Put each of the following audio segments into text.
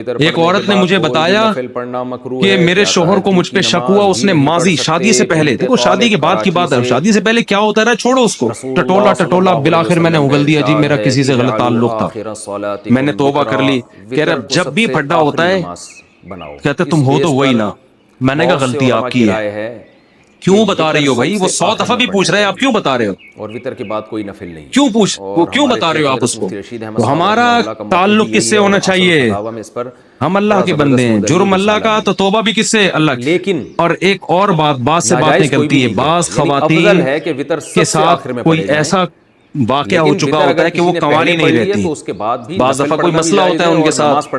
ایک عورت نے مجھے بتایا کہ میرے شوہر کو مجھ پہ شک ہوا، اس نے ماضی شادی سے پہلے، دیکھو شادی کے بعد کی بات ہے، شادی سے پہلے کیا ہوتا رہا چھوڑو اس کو، ٹٹولا بالآخر میں نے اگل دیا جی میرا کسی سے غلط تعلق تھا، میں نے توبہ کر لی۔ کہہ رہا جب بھی پھڈا ہوتا ہے کہتے تم ہو تو وہی نا، میں نے کہا غلطی آپ کی ہے، کیوں بتا رہی ہو بھائی؟ وہ 100 دفعہ بھی پوچھ رہے ہیں آپ کیوں بتا رہے ہو، اور وتر کے بعد کوئی نفل نہیں، کیوں بتا رہے ہو آپ اس کو؟ تو ہمارا تعلق کس سے ہونا چاہیے؟ ہم اللہ کے بندے ہیں، جرم اللہ کا تو توبہ بھی کس سے؟ اللہ کی۔ لیکن اور ایک اور بات سے بات نکلتی ہے، بعض خواتین کے ساتھ کوئی ایسا واقعہ ہو چکا ہوتا ہے کہ وہ کنواری نہیں رہتی، بعض دفعہ کوئی مسئلہ ہوتا ہے ان کے ساتھ،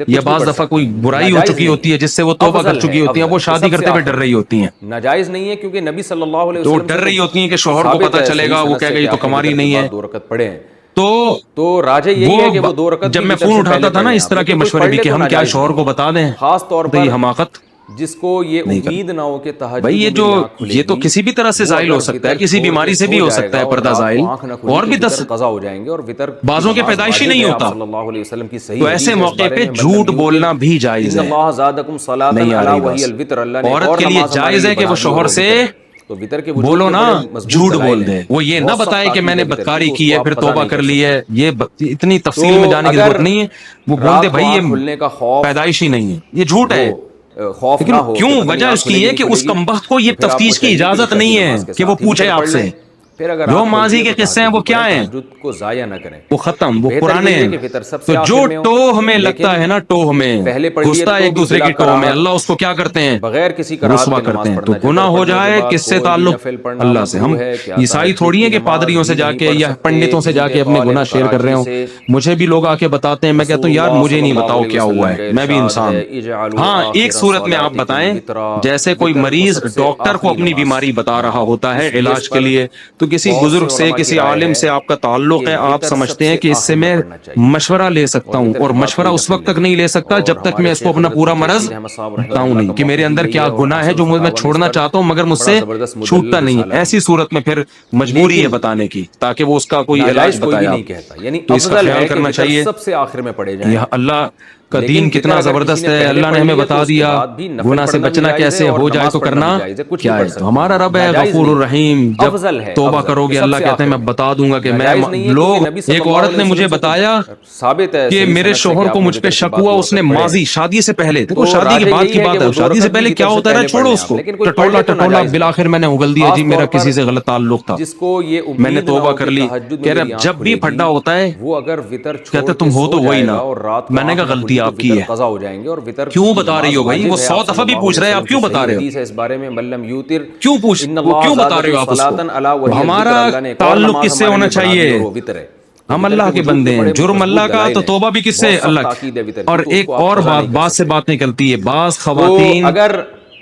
یا بعض دفعہ کوئی برائی ہو چکی ہوتی ہے جس سے وہ توبہ کر چکی ہوتی ہیں، وہ شادی کرتے ہوئے ڈر رہی ہوتی ہیں، ناجائز نہیں ہے، کیونکہ نبی صلی اللہ علیہ تو وسلم ڈر رہی ہوتی ہیں کہ شوہر کو پتہ چلے گا، وہ کہے گا یہ تو کنواری نہیں ہے۔ 2 رکعت پڑھے ہیں، تو راجہ یہی ہے کہ وہ 2 رکعت جب میں فون اٹھاتا تھا نا اس طرح کے مشورے بھی کہ ہم کیا شوہر کو بتا دیں، خاص طور تو یہ پر حماقت جس کو یہ امید نہ ہو کہ تہجد بھائی، یہ تو کسی بھی طرح سے زائل ہو سکتا ہے، کسی بیماری سے بھی ہو سکتا ہے پردہ زائل، اور بھی 10 قضا ہو جائیں گے، اور وتر بعضوں کے پیدائشی نہیں ہوتا، صلی اللہ علیہ وسلم کی صحیح تو ایسے موقع پہ جھوٹ بولنا بھی جائز ہے، اللہ زادکم صلاۃ نہیں آ علی رہی وہی بس۔ الوتر، اللہ نے عورت کے لیے جائز ہے کہ وہ شوہر سے بولو نا، جھوٹ بول دے، وہ یہ نہ بتائے کہ میں نے بدکاری کی ہے پھر توبہ کر لی ہے، یہ اتنی تفصیل میں جانے کی ضرورت نہیں ہے، وہ بول دے بھائی یہ پیدائشی نہیں ہے، یہ جھوٹ ہے، لیکن کیوں؟ وجہ اس کی ہے کہ اس کمبخت کو یہ تفتیش کی اجازت نہیں ہے کہ وہ پوچھے آپ سے، جو ماضی کے قصے ہیں وہ کیا ہیں، کو ضائع نہ کریں، وہ ختم، وہ پرانے ہیں، تو جو ٹو ہمیں لگتا ہے نا، ٹو ہمیں گھستا ہے ایک دوسرے کی ٹو میں، اللہ اس کو کیا کرتے ہیں؟ بغیر کسی رسوا کرتے ہیں، تو گناہ ہو جائے کس سے تعلق؟ اللہ سے۔ ہم عیسائی تھوڑی ہیں کہ پادریوں سے جا کے یا پنڈتوں سے جا کے اپنے گناہ شیئر کر رہے ہوں، مجھے بھی لوگ آ کے بتاتے ہیں، میں کہتا ہوں یار مجھے نہیں بتاؤ کیا ہوا ہے، میں بھی انسان ہوں۔ ہاں ایک صورت میں آپ بتائیں، جیسے کوئی مریض ڈاکٹر کو اپنی بیماری بتا رہا ہوتا ہے علاج کے لیے، تو کسی بزرگ سے کسی عالم سے آپ کا تعلق ہے، آپ سمجھتے ہیں کہ اس سے میں مشورہ لے سکتا ہوں، اور مشورہ اس وقت تک نہیں لے سکتا جب تک میں اس کو اپنا پورا مرض بتاؤں نہیں کہ میرے اندر کیا گناہ ہے جو میں چھوڑنا چاہتا ہوں مگر مجھ سے چھوٹتا نہیں، ایسی صورت میں پھر مجبوری ہے بتانے کی تاکہ وہ اس کا کوئی علاج بتائے، تو اس کا خیال کرنا چاہیے۔ سب سے آخر میں پڑھے جائیں، اللہ کا دین کتنا زبردست ہے، اللہ نے ہمیں بتا دیا گناہ سے بچنا کیسے، ہو جائے تو کرنا کیا ہے، تو ہمارا رب ہے غفور الرحیم، جب توبہ کرو گے اللہ کہتے ہیں میں بتا دوں گا کہ میں لوگ۔ ایک عورت نے مجھے بتایا کہ میرے شوہر کو مجھ پہ شک ہوا، اس نے ماضی شادی سے پہلے، دیکھو شادی کے بعد کی بات ہے، شادی سے پہلے کیا ہوتا رہا چھوڑو اس کو، ٹٹولا بالآخر میں نے اگل دیا جی میرا کسی سے غلط تعلق تھا، میں نے توبہ کر لی۔ کہہ رہا جب بھی پھڈا ہوتا ہے کہتے تم ہو تو وہی نا، میں نے کہا غلطی آپ کی ہے، قضا ہو جائیں گے، اور وتر کیوں بتا رہی ہو بھائی؟ وہ 100 دفعہ بھی پوچھ رہے ہیں آپ کیوں بتا رہے ہو، اس بارے میں ملم یوتر کیوں بتا رہے ہو آپ اس کو؟ ہمارا تعلق کس سے ہونا چاہیے؟ ہم اللہ کے بندے ہیں، جرم اللہ کا تو توبہ بھی کس سے؟ اللہ کی۔ اور ایک اور بات سے بات نکلتی ہے، بعض خواتین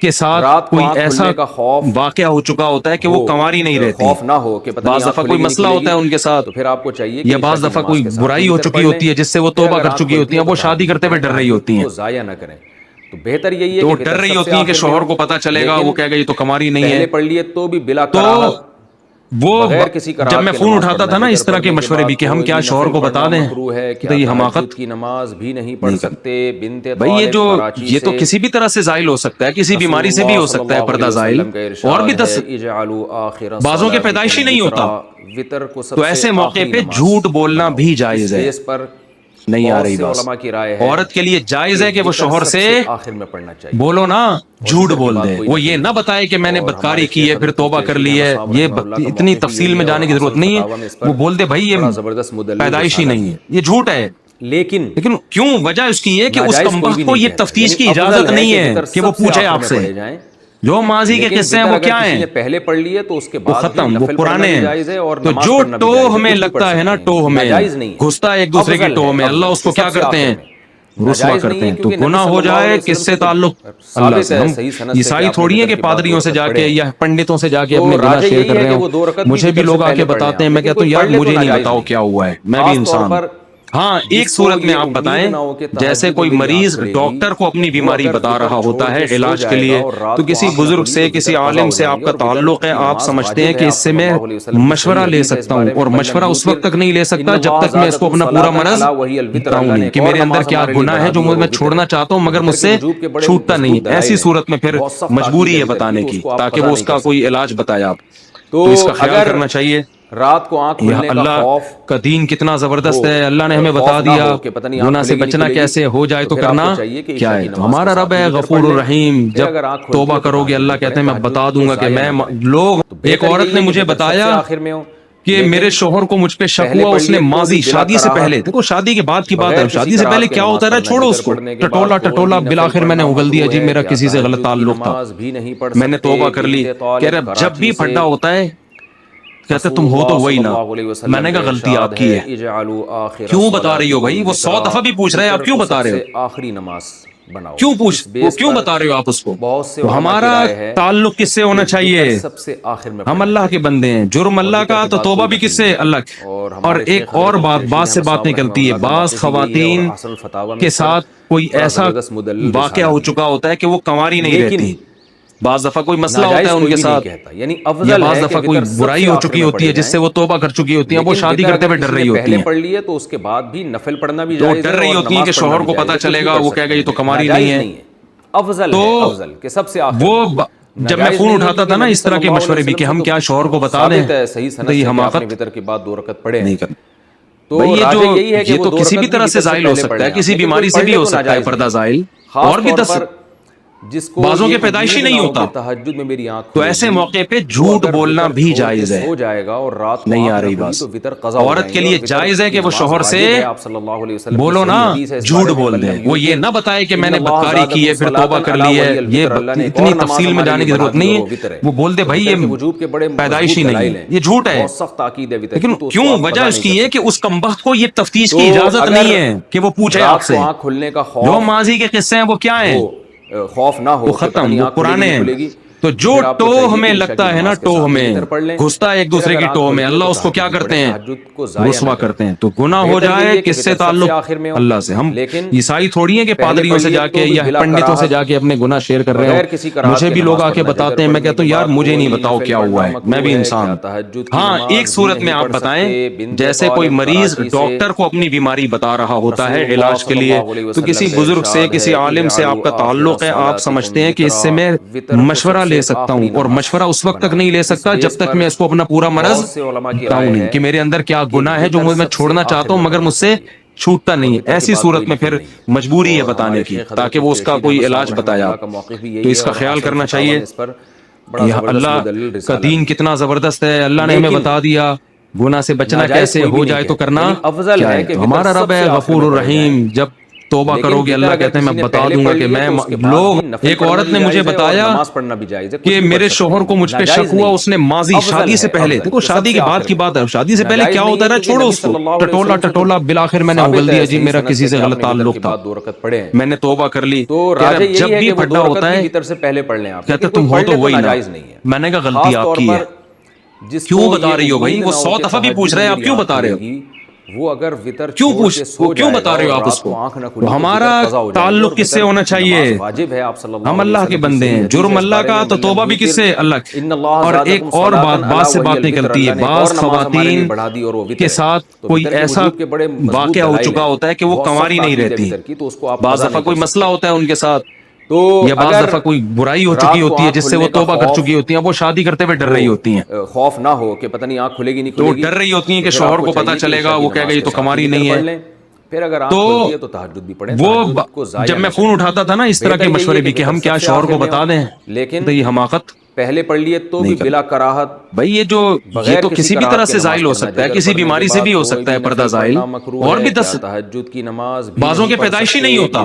کے ساتھ کوئی ایسا واقعہ ہو چکا ہوتا ہے کہ وہ کنواری نہیں رہتی، بعض دفعہ کوئی مسئلہ ہوتا ہے ان کے ساتھ، پھر آپ کو چاہیے یا بعض دفعہ کوئی برائی ہو چکی ہوتی ہے جس سے وہ توبہ کر چکی ہوتی ہیں، وہ شادی کرتے ہوئے ڈر رہی ہوتی ہیں، ضائع نہ کریں، تو بہتر یہی ہے تو ڈر رہی ہوتی ہیں کہ شوہر کو پتہ چلے گا، وہ کہے گا یہ تو کنواری نہیں ہے، پڑھ لیے تو بھی بلا تو کراہت، وہ جب میں فون اٹھاتا تھا نا اس طرح کے مشورے بھی کہ ہم کیا شوہر کو بتا دیں، تو یہ حماقت کی نماز بھی نہیں پڑھ سکتے، بھائی، یہ تو کسی بھی طرح سے زائل ہو سکتا ہے، کسی بیماری سے بھی ہو سکتا ہے پردہ زائل، اور بھی 10 بعضوں کے پیدائشی نہیں ہوتا، تو ایسے موقع پہ جھوٹ بولنا بھی جائز ہے، نہیں آ رہی بات۔ عورت کے لیے جائز ہے کہ وہ شوہر سے آخر میں پڑھنا چاہیے، بولو نا، جھوٹ بول دے، وہ یہ نہ بتائے کہ میں نے بدکاری کی ہے پھر توبہ کر لی ہے، یہ اتنی تفصیل میں جانے کی ضرورت نہیں ہے، وہ بول دے بھائی یہ پیدائشی نہیں ہے، یہ جھوٹ ہے، لیکن کیوں؟ وجہ اس کی ہے کہ اس کمبخت کو یہ تفتیش کی اجازت نہیں ہے کہ وہ پوچھے آپ سے، جو ماضی کے قصے ہیں وہ کیا ہیں، پہلے پڑھ لیے تو اس کے وہ ختم، وہ پرانے ہیں، تو جو ٹو ہمیں لگتا ہے نا، ٹو ہمیں گھستا ہے ایک دوسرے کی ٹو میں، اللہ اس کو کیا کرتے ہیں؟ رسوا کرتے ہیں، تو گناہ ہو جائے کس سے تعلق؟ اللہ سے۔ ہم عیسائی تھوڑی ہیں کہ پادریوں سے جا کے یا پنڈتوں سے جا کے اپنے گناہ شیئر کر رہے ہوں، مجھے بھی لوگ آ کے بتاتے ہیں، میں کہتا ہوں یار مجھے نہیں بتاؤ کیا ہوا ہے، میں بھی انسان ہوں۔ ہاں ایک صورت میں آپ بتائیں جیسے کوئی مریض ڈاکٹر کو اپنی بیماری بتا رہا ہوتا ہے علاج کے لیے تو کسی بزرگ سے کسی عالم سے آپ کا تعلق ہے, آپ سمجھتے ہیں کہ اس سے میں مشورہ لے سکتا ہوں, اور مشورہ اس وقت تک نہیں لے سکتا جب تک میں اس کو اپنا پورا مرض بتاؤں نہیں کہ میرے اندر کیا گناہ ہے جو میں چھوڑنا چاہتا ہوں مگر مجھ سے چھوٹتا نہیں. ایسی صورت میں پھر مجبوری ہے بتانے کی تاکہ وہ اس کا کوئی علاج بتائے. آپ تو اس کا خیال کرنا چاہیے. رات کو آنکھ کھلنے کا اللہ خوف کا دین کتنا زبردست ہے. اللہ نے ہمیں بتا دیا گناہ سے بچنا کیسے ہو جائے تو کرنا کیا ہے. تو ہمارا رب ہے غفور الرحیم, جب توبہ کرو گے اللہ کہتے ہیں میں بتا دوں گا کہ میں لوگ. ایک عورت نے مجھے بتایا کہ میرے شوہر کو مجھ پہ شک ہوا, اس نے ماضی شادی سے پہلے, دیکھو شادی کے بعد کی بات ہے, شادی سے پہلے کیا ہوتا ہے چھوڑو اس کو, ٹٹولا بالآخر میں نے اگل دیا جی میرا کسی سے غلط تعلق تھا, میں نے توبہ کر لی. کہہ رہے جب بھی پھڈا ہوتا ہے کہتے تم ہو تو وہی نا. میں نے کہا غلطی آپ کی ہے. کیوں بتا رہی ہو بھائی؟ وہ 100 دفعہ بھی پوچھ رہے ہیں, آپ کیوں بتا رہے ہو؟ آخری نماز کیوں کیوں بتا رہے ہو آپ اس کو؟ تو ہمارا تعلق کس سے ہونا چاہیے؟ سب سے آخر میں ہم اللہ کے بندے ہیں, جرم اللہ کا تو توبہ بھی کس سے؟ اللہ کی. اور ایک اور بات سے بات نکلتی ہے, بعض خواتین کے ساتھ کوئی ایسا واقعہ ہو چکا ہوتا ہے کہ وہ کنواری نہیں رہتی, بعض دفعہ کوئی مسئلہ ہوتا ہے ان کے ساتھ, یا بعض دفعہ کوئی برائی ہو چکی ہوتی ہے جس سے وہ توبہ کر چکی ہوتی ہیں, وہ شادی کرتے ہوئے ڈر رہی ہوتی ہیں. پڑھ لیے تو اس کے بعد بھی نفل پڑھنا بھی تو ڈر رہی ہوتی ہیں کہ شوہر کو پتہ چلے گا, وہ کہے گا یہ تو کنواری نہیں ہے. افضل کہ سب سے وہ جب میں فون اٹھاتا تھا نا اس طرح کے مشورے بھی کہ ہم کیا شوہر کو بتا دیں, تو یہ حماقت وتر کے بعد 2 رکعت پڑھے نہیں کرنا. تو یہ تو کسی بھی طرح سے زائل ہو سکتا ہے, کسی بیماری سے بھی ہو سکتا ہے پردہ زائل, اور بھی 10 جس کو بعضوں کے پیدائشی نہیں ہوتا, تہجد میں میری آنکھ تو ایسے موقع پہ جھوٹ بولنا بھی جائز ہے. ہو جائے گا اور رات کو نہیں آ رہی بات. تو وتر قضا عورت کے لیے جائز ہے کہ وہ شوہر سے بولو نا, جھوٹ بول دے. وہ یہ نہ بتائے کہ میں نے بدکاری کی ہے پھر توبہ کر لی ہے, یہ اتنی تفصیل میں جانے کی ضرورت نہیں ہے. وہ بول دے بھائی یہ پیدائشی نہیں ہے, یہ جھوٹ ہے. لیکن کیوں وجہ اس کی ہے کہ اس کمبخت کو یہ تفتیش کی اجازت نہیں ہے کہ وہ پوچھے آپ سے. جو ماضی کے قصے ہیں وہ کیا ہیں, خوف نہ ہو, وہ ختم, وہ پرانے ہیں. تو جو ٹو ہمیں لگتا ہے نا, ٹو ہمیں گھستا ہے ایک دوسرے کی ٹو میں, اللہ اس کو کیا کرتے ہیں, رسوا کرتے ہیں. تو گناہ ہو جائے کس سے تعلق؟ اللہ سے. ہم عیسائی تھوڑی ہیں کہ پادریوں سے جا کے یا پنڈتوں سے جا کے اپنے گناہ شیئر کر رہے ہیں. مجھے بھی لوگ آ کے بتاتے ہیں, میں کہتا ہوں یار مجھے نہیں بتاؤ کیا ہوا ہے, میں بھی انسان. ہاں ایک صورت میں آپ بتائیں جیسے کوئی مریض ڈاکٹر کو اپنی بیماری بتا رہا ہوتا ہے علاج کے لیے, تو کسی بزرگ سے کسی عالم سے آپ کا تعلق ہے, آپ سمجھتے ہیں کہ اس سے میں مشورہ لے سکتا ہوں, اور مشورہ اس وقت تک نہیں لے سکتا جب تک میں اس کو اپنا پورا مرض بتاؤں نہیں کہ میرے اندر کیا گناہ ہے جو میں چھوڑنا چاہتا ہوں مگر مجھ سے چھوٹتا نہیں ہے. ایسی صورت میں پھر مجبوری ہے بتانے کی تاکہ وہ اس کا کوئی علاج بتائے. آپ تو اس کا خیال کرنا چاہیے. اللہ کا دین کتنا زبردست ہے, اللہ نے ہمیں بتا دیا گناہ سے بچنا کیسے ہو جائے تو کرنا کیا ہے. تو ہمارا رب ہے غفور الرحیم, جب توبہ کرو گے اللہ کہتے ہیں میں بتا دوں گا کہ میں لوگ. ایک عورت نے مجھے بتایا کہ میرے شوہر کو مجھ پہ شک ہوا, اس نے ماضی شادی سے پہلے, دیکھو شادی کے بعد کی بات ہے, شادی سے پہلے کیا ہوتا ہے چھوڑو اس کو, ٹٹولا بالآخر میں نے اگل دیا جی میرا کسی سے غلط تعلق تھا, میں نے توبہ کر لی. جب بھی پھڈا ہوتا ہے کہتے تم ہو تو وہی نا. میں نے کہا غلطی آپ کی ہے. کیوں بتا رہی ہو بھائی؟ وہ 100 دفعہ بھی پوچھ رہے ہیں, آپ کیوں بتا رہے ہو؟ وہ اگر وتر کیوں بتا رہے ہو آپ اس کو؟ تو ہمارا تعلق کس سے ہونا چاہیے؟ ہم اللہ کے بندے ہیں, جرم اللہ کا تو توبہ بھی کس سے؟ اللہ کی. اور ایک اور بات سے بات نکلتی ہے, بعض خواتین کے ساتھ کوئی ایسا واقعہ ہو چکا ہوتا ہے کہ وہ کنواری نہیں رہتی, بعض دفعہ کوئی مسئلہ ہوتا ہے ان کے ساتھ, یا بعض دفعہ کوئی برائی ہو چکی ہوتی ہے جس سے وہ توبہ کر چکی ہوتی ہیں, وہ شادی کرتے ہوئے ڈر رہی ہوتی ہیں. خوف نہ ہو کہ پتہ نہیں آنکھ کھلے گی نہیں تو ڈر رہی ہوتی ہیں کہ شوہر کو پتہ چلے گا, وہ کہے گا یہ تو کنواری نہیں ہے. پھر اگر تو وہ جب میں فون اٹھاتا تھا نا اس طرح کے مشورے بھی کہ ہم کیا شوہر کو بتا دیں, لیکن تو یہ حماقت پہلے پڑھ لیے تو بھی بلا کراہت. بھائی یہ تو کسی بھی طرح سے زائل ہو سکتا ہے, کسی بیماری سے بھی ہو سکتا ہے پردہ زائل, اور بھی 10 تہجد کی نماز بعضوں کے پیدائشی نہیں ہوتا,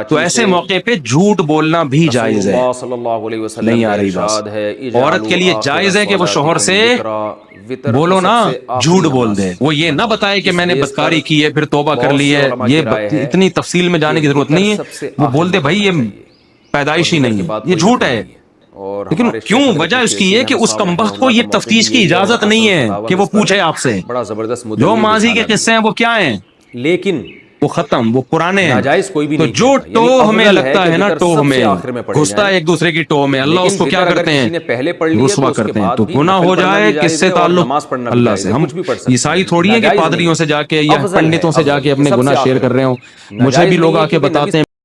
تو ایسے موقع پہ جھوٹ بولنا بھی جائز ہے. نہیں آ رہی بات. عورت کے لیے جائز ہے کہ وہ شوہر سے بولو نا, جھوٹ بول دے. وہ یہ نہ بتائے کہ میں نے بدکاری کی ہے پھر توبہ کر لی ہے, یہ اتنی تفصیل میں جانے کی ضرورت نہیں ہے. وہ بول دے بھائی یہ پیدائشی نہیں ہے, یہ جھوٹ ہے. لیکن کیوں وجہ اس کی ہے کہ اس کمبخت کو یہ تفتیش کی اجازت نہیں ہے کہ وہ پوچھے آپ سے. بڑا زبردست جو ماضی کے قصے ہیں وہ کیا ہیں, لیکن وہ ختم، وہ پرانے ہیں. ناجائز کوئی بھی تو نہیں جو کہتا. ٹو یعنی ہمیں افضل لگتا کہ ہے نا، ذکر ٹو سب سے ہمیں آخر میں پڑھے گھستا جائیں. ہے ایک دوسرے کی ٹو میں، اللہ لیکن اس کو کیا ذکر اگر کرتے کسی ہیں؟ نے پہلے پڑھ لی ہے تو رسوا اس کے کرتے ہیں. بعد تو بھی گناہ نفل ہو پڑھنا جائے بھی کس جائز سے ہے اور تعلق نماز پڑھنا بھی اللہ جائز سے. ہے، ہم کچھ بھی پڑھ سکتے عیسائی ہیں. تھوڑی ہیں کہ ناجائز پادریوں نہیں سے جا کے یا افضل پنڈتوں سے ہے، جا کے افضل اپنے کہ سب گناہ سے شیئر آخر کر رہے ہوں. مجھے ناجائز بھی لوگ نہیں ہے آ کے کیونکہ نبی بتاتے ہیں